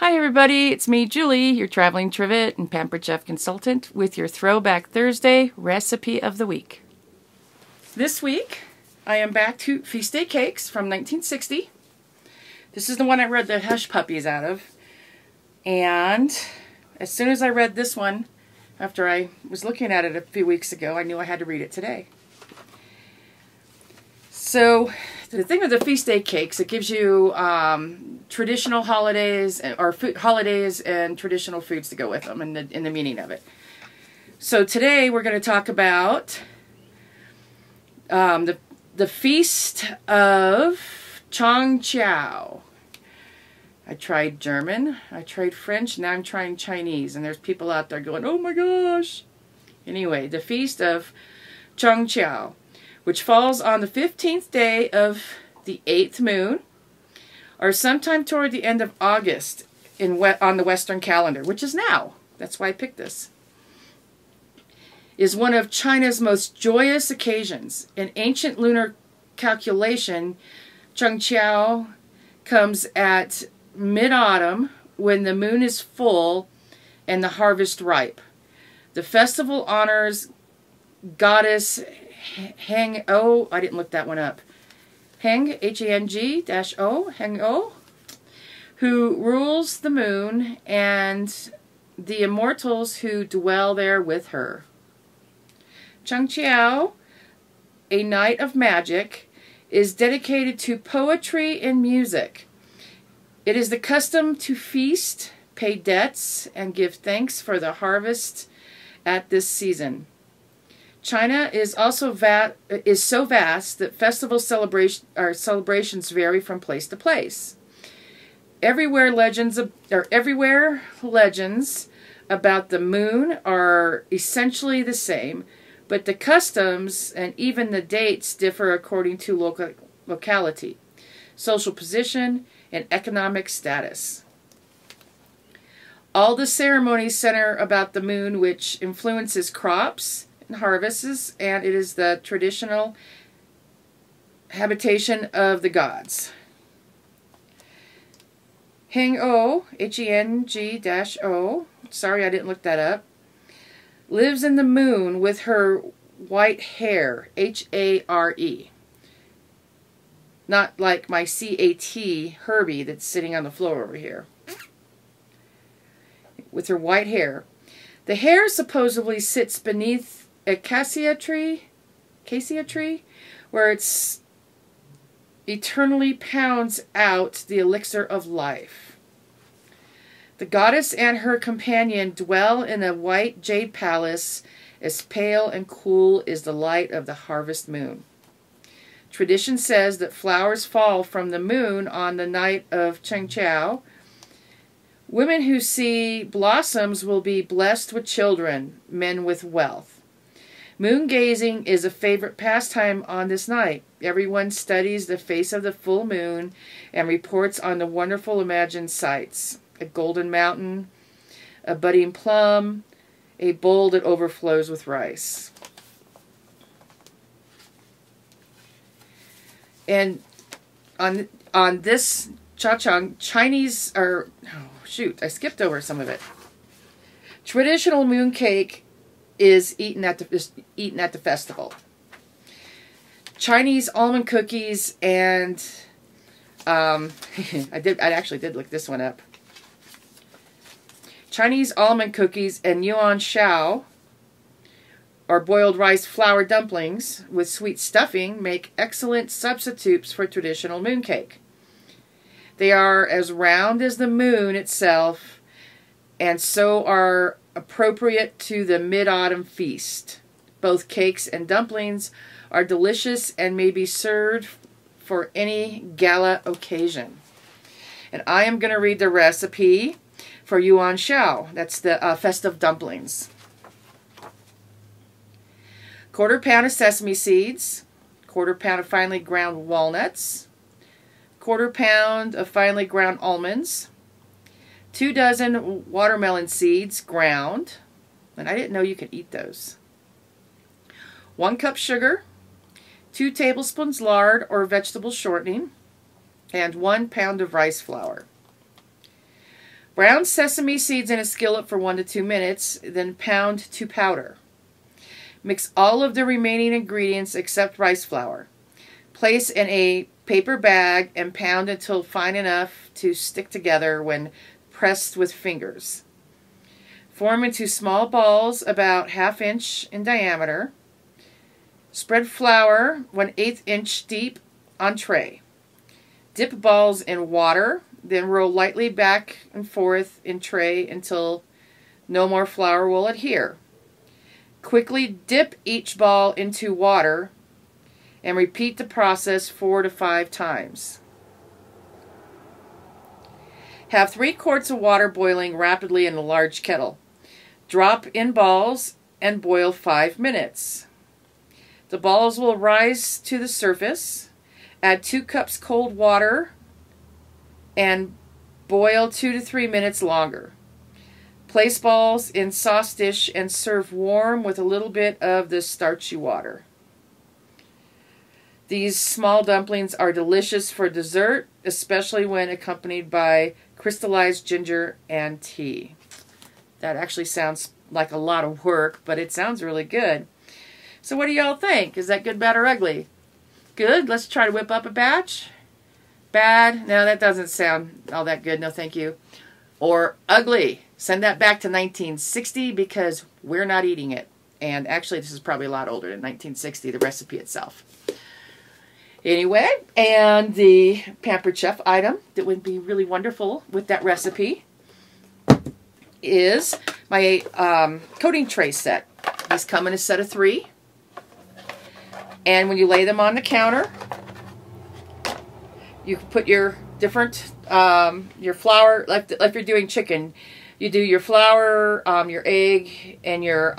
Hi everybody, it's me, Julie, your traveling trivet and pampered chef consultant with your Throwback Thursday recipe of the week. This week, I am back to Feast Day Cakes from 1960. This is the one I read the Hush Puppies out of. And as soon as I read this one, after I was looking at it a few weeks ago, I knew I had to read it today. So, the thing with the Feast Day Cakes, it gives you traditional holidays, or holidays and traditional foods to go with them, and the meaning of it. So today we're going to talk about the Feast of Yüan-Hsiao. I tried German, I tried French, now I'm trying Chinese, and there's people out there going, oh my gosh! Anyway, the Feast of Yüan-Hsiao, which falls on the 15th day of the 8th moon, or sometime toward the end of August on the Western calendar, which is now. That's why I picked this. Is one of China's most joyous occasions. In ancient lunar calculation, Yüan-Hsiao comes at mid-autumn when the moon is full and the harvest ripe. The festival honors goddess Heng-O, I didn't look that one up. Heng, H-E-N-G-O, Heng-O, who rules the moon and the immortals who dwell there with her. Yüan-Hsiao, a night of magic, is dedicated to poetry and music. It is the custom to feast, pay debts, and give thanks for the harvest at this season. China is also so vast that festival celebrations vary from place to place. Everywhere legends about the moon are essentially the same, but the customs and even the dates differ according to locality, social position, and economic status. All the ceremonies center about the moon, which influences crops and harvests, and it is the traditional habitation of the gods. Heng-O, H-E-N-G-O, sorry I didn't look that up, lives in the moon with her white hare, H-A-R-E. Not like my C-A-T, Herbie, that's sitting on the floor over here. With her white hair. The hare supposedly sits beneath a cassia tree, where it eternally pounds out the elixir of life. The goddess and her companion dwell in a white jade palace, as pale and cool is the light of the harvest moon. Tradition says that flowers fall from the moon on the night of Yüan-Hsiao. Women who see blossoms will be blessed with children, men with wealth. Moon gazing is a favorite pastime on this night. Everyone studies the face of the full moon and reports on the wonderful imagined sights. A golden mountain, a budding plum, a bowl that overflows with rice. And on this Chinese, or oh shoot, I skipped over some of it. Traditional moon cake is eaten at the festival. Chinese almond cookies and I actually did look this one up. Chinese almond cookies and Yüan-Hsiao, or boiled rice flour dumplings with sweet stuffing, make excellent substitutes for traditional mooncake. They are as round as the moon itself, and so are appropriate to the mid-autumn feast. Both cakes and dumplings are delicious and may be served for any gala occasion. And I am going to read the recipe for Yüan-Hsiao. That's the festive dumplings. 1/4 pound of sesame seeds, 1/4 pound of finely ground walnuts, 1/4 pound of finely ground almonds, 2 dozen watermelon seeds ground, and I didn't know you could eat those. 1 cup sugar, 2 tablespoons lard or vegetable shortening, and 1 pound of rice flour. Brown sesame seeds in a skillet for 1 to 2 minutes, then pound to powder. Mix all of the remaining ingredients except rice flour. Place in a paper bag and pound until fine enough to stick together when pressed with fingers. Form into small balls about 1/2 inch in diameter. Spread flour 1/8 inch deep on tray. Dip balls in water, then roll lightly back and forth in tray until no more flour will adhere. Quickly dip each ball into water and repeat the process 4 to 5 times. Have 3 quarts of water boiling rapidly in a large kettle. Drop in balls and boil 5 minutes. The balls will rise to the surface. Add 2 cups cold water and boil 2 to 3 minutes longer. Place balls in sauce dish and serve warm with a little bit of the starchy water. These small dumplings are delicious for dessert, especially when accompanied by crystallized ginger and tea. That actually sounds like a lot of work, but it sounds really good. So what do y'all think? Is that good, bad, or ugly? Good? Let's try to whip up a batch. Bad? No, that doesn't sound all that good. No, thank you. Or ugly. Send that back to 1960 because we're not eating it. And actually, this is probably a lot older than 1960, the recipe itself. Anyway, and the Pampered Chef item that would be really wonderful with that recipe is my coating tray set. These come in a set of 3. And when you lay them on the counter, you put your different, your flour, like you're doing chicken. You do your flour, your egg, and your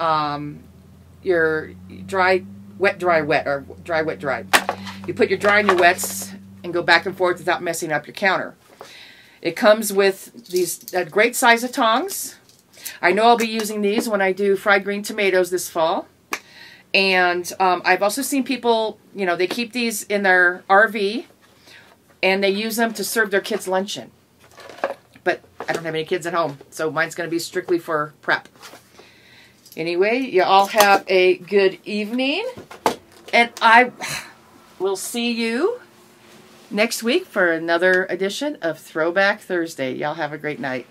dry, wet, dry, wet, or dry, wet, dry. You put your dry and your wets and go back and forth without messing up your counter. It comes with these great size of tongs. I know I'll be using these when I do fried green tomatoes this fall. And I've also seen people, you know, they keep these in their RV and they use them to serve their kids luncheon. But I don't have any kids at home, so mine's going to be strictly for prep. Anyway, you all have a good evening. And I will see you next week for another edition of Throwback Thursday. Y'all have a great night.